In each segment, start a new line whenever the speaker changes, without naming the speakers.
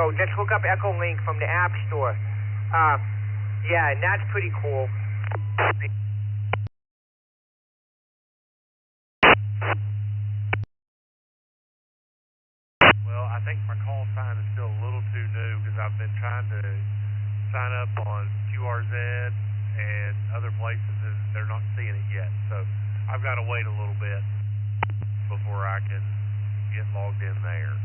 So just look up SWLIng from the App Store. Yeah, and that's pretty cool.
Well, I think my call sign is still a little too new because I've been trying to sign up on QRZ and other places and they're not seeing it yet. So I've got to wait a little bit before I can get logged in there.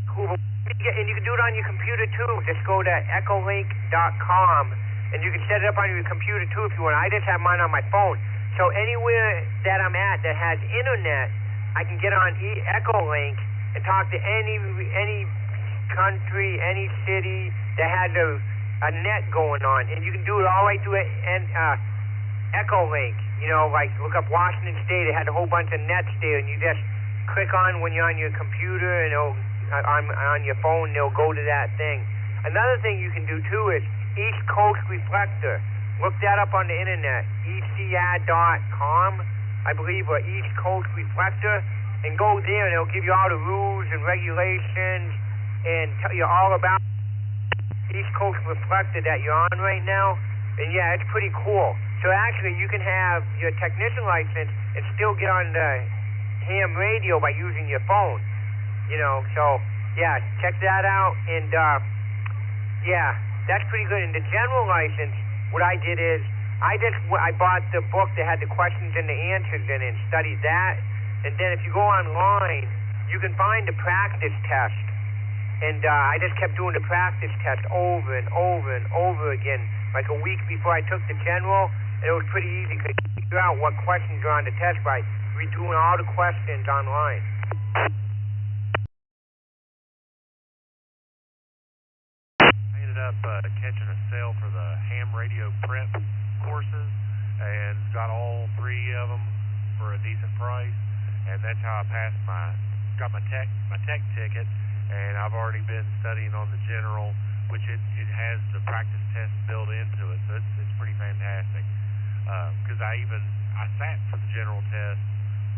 Cool. And you can do it on your computer too. Just go to SWLIng.com and you can set it up on your computer too if you want. I just have mine on my phone. So anywhere that I'm at that has internet, I can get on SWLIng and talk to any country, any city that has a net going on. And you can do it all right through SWLIng. You know, like look up Washington State. It had a whole bunch of nets there, and you just click on when you're on your computer and it'll on your phone, they'll go to that thing. Another thing you can do too is East Coast Reflector. Look that up on the internet, ECI.com, I believe, or East Coast Reflector, and go there and it'll give you all the rules and regulations and tell you all about East Coast Reflector that you're on right now. And yeah, it's pretty cool. So actually you can have your technician license and still get on the ham radio by using your phone. You know, so, yeah, check that out, and, yeah, that's pretty good. And the general license, what I did is, I bought the book that had the questions and the answers in it and studied that, and then if you go online, you can find the practice test, and, I just kept doing the practice test over and over and over again, like a week before I took the general, and it was pretty easy, because you can figure out what questions are on the test by redoing all the questions online.
Up catching a sale for the ham radio prep courses and got all 3 of them for a decent price, and that's how I passed got my tech ticket, and I've already been studying on the general, which it has the practice test built into it, so it's pretty fantastic. Because I sat for the general test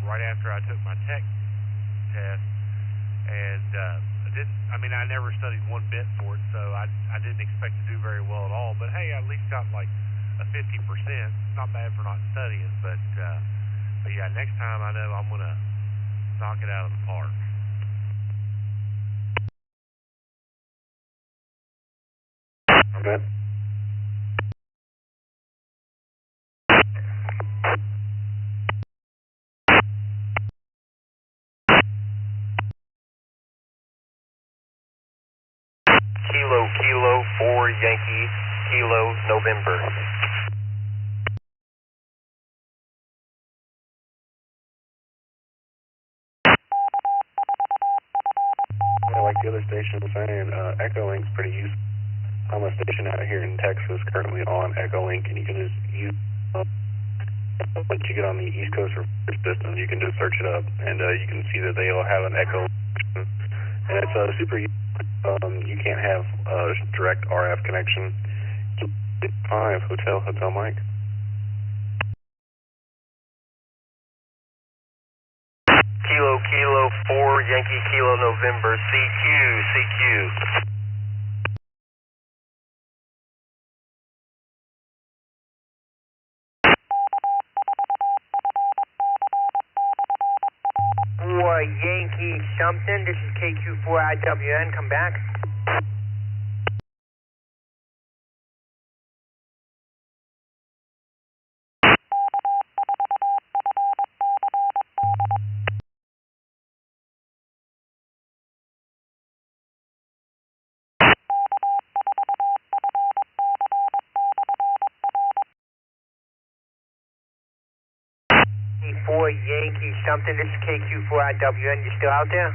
right after I took my tech test, and I never studied one bit for it, so I didn't expect to do very well at all. But hey, I at least got like a 50%. Not bad for not studying, but yeah, next time I know I'm gonna knock it out of the park.
Okay.
Kilo 4 Yankee Kilo November.
Like the other station was saying, SWLIng's pretty useful. I'm a station out here in Texas currently on SWLIng, and you can just use once you get on the East Coast system, you can just search it up, and you can see that they all have an SWLIng, and it's super useful. You can't have a direct RF connection. 5 Hotel Mike.
Kilo 4 Yankee Kilo November CQ.
Yankee something, this is KQ4IWN, come back. K4 Yankee something, this is KQ4IWN, you still out there?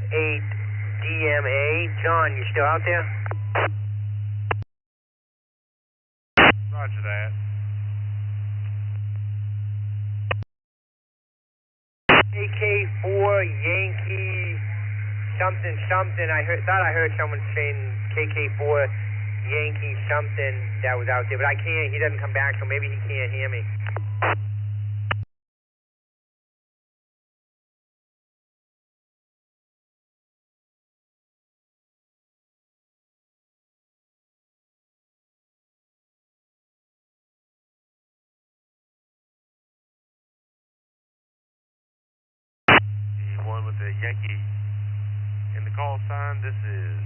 DMA, John, you still out there?
Roger that.
KK4 Yankee something something. Thought I heard someone saying KK4 Yankee something that was out there, but I can't. He doesn't come back, so maybe he can't hear me.
The one with the Yankee in the call sign, this is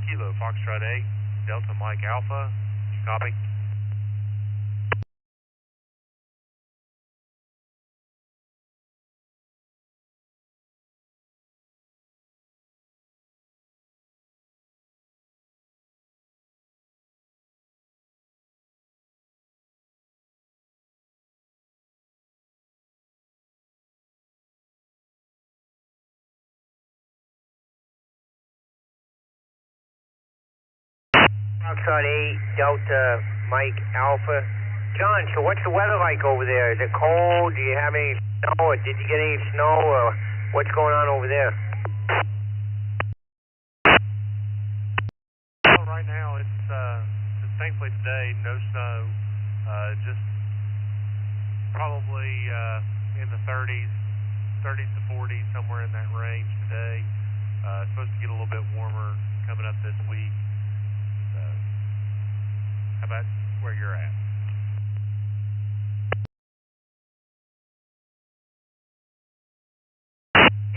Kilo Foxtrot 8, Delta Mike Alpha. Copy.
Foxtrot 8, Delta, Mike, Alpha. John, so what's the weather like over there? Is it cold? Do you have any snow, or did you get any snow, or what's going on over there?
Well, right now, it's thankfully today, no snow, just probably in the 30s to 40s, somewhere in that range today. It's supposed to get a little bit warmer coming up this week. How about where you're at?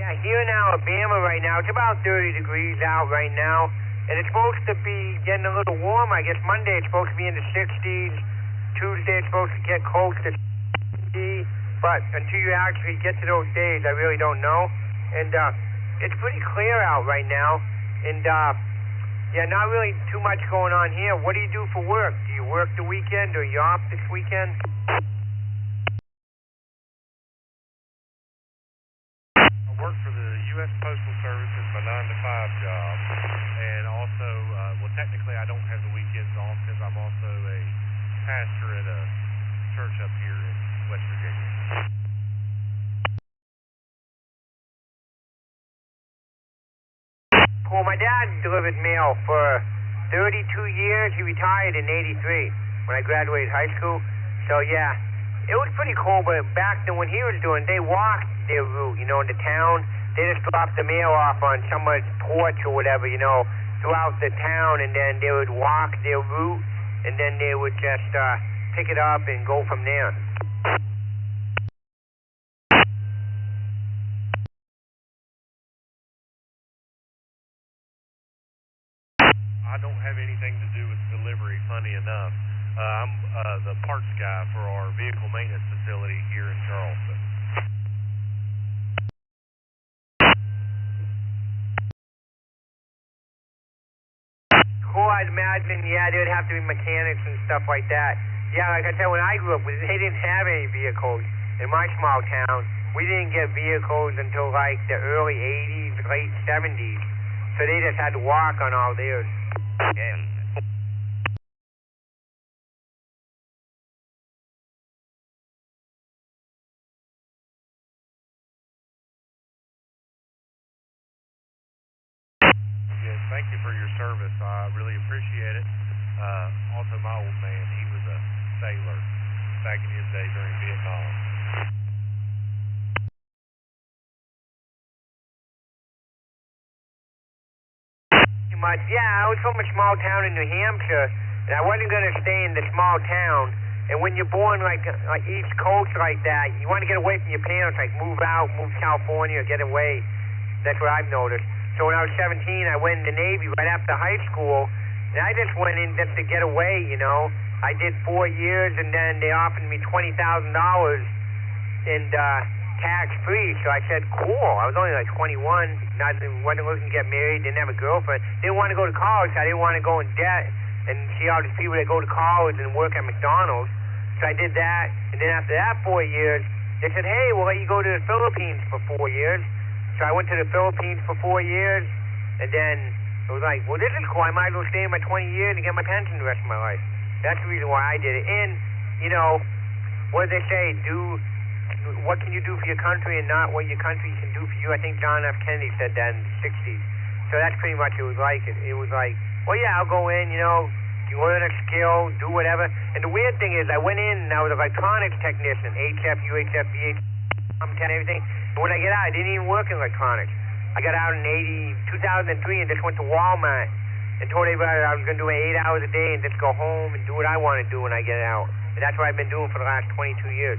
Yeah, here in Alabama right now, it's about 30 degrees out right now, and it's supposed to be getting a little warm. I guess Monday it's supposed to be in the 60s. Tuesday it's supposed to get close to 60, but until you actually get to those days, I really don't know. And it's pretty clear out right now, and yeah, not really too much going on here. What do you do for work? Do you work the weekend, or are you off this weekend?
I work for the U.S. Postal Service as my 9-to-5 job, and also, well, technically I don't have the weekends off because I'm also a pastor at a church up here in West Virginia.
Well, my dad delivered mail for 32 years. He retired in '83 when I graduated high school. So, yeah, it was pretty cool, but back then when he was doing, they walked their route, you know, into town. They just dropped the mail off on someone's porch or whatever, you know, throughout the town, and then they would walk their route, and then they would just pick it up and go from there.
I don't have anything to do with delivery, funny enough. I'm the parts guy for our vehicle maintenance facility here in Charleston.
Cool, I'd imagine, yeah, there would have to be mechanics and stuff like that. Yeah, like I said, when I grew up, they didn't have any vehicles in my small town. We didn't get vehicles until like the early 80s, late 70s. So they just had to walk on all theirs. Yeah.
Yes, thank you for your service. I really appreciate it. Also, my old man, he was a sailor back in his day during Vietnam.
Pretty much, yeah, I was from a small town in New Hampshire, and I wasn't going to stay in the small town. And when you're born like East Coast like that, you want to get away from your parents, like move out, move to California, or get away. That's what I've noticed. So when I was 17, I went in the Navy right after high school, and I just went in just to get away, you know. I did 4 years, and then they offered me $20,000 and tax-free. So I said, cool. I was only like 21, wasn't looking to get married, didn't have a girlfriend. Didn't want to go to college, so I didn't want to go in debt and see all these people that go to college and work at McDonald's. So I did that, and then after that 4 years, they said, hey, we'll let you go to the Philippines for 4 years. So I went to the Philippines for 4 years, and then it was like, well, this is cool. I might as well stay in my 20 years and get my pension the rest of my life. That's the reason why I did it. And, you know, what did they say? Do what can you do for your country and not what your country can do for you. I think John F. Kennedy said that in the 60s. So that's pretty much it was like. It was like, well, yeah, I'll go in, you know, you learn a skill, do whatever. And the weird thing is I went in and I was an electronics technician, HF, UHF, VH, everything. And when I get out, I didn't even work in electronics. I got out in 2003 and just went to Walmart and told everybody I was going to do 8 hours a day and just go home and do what I want to do when I get out. And that's what I've been doing for the last 22 years.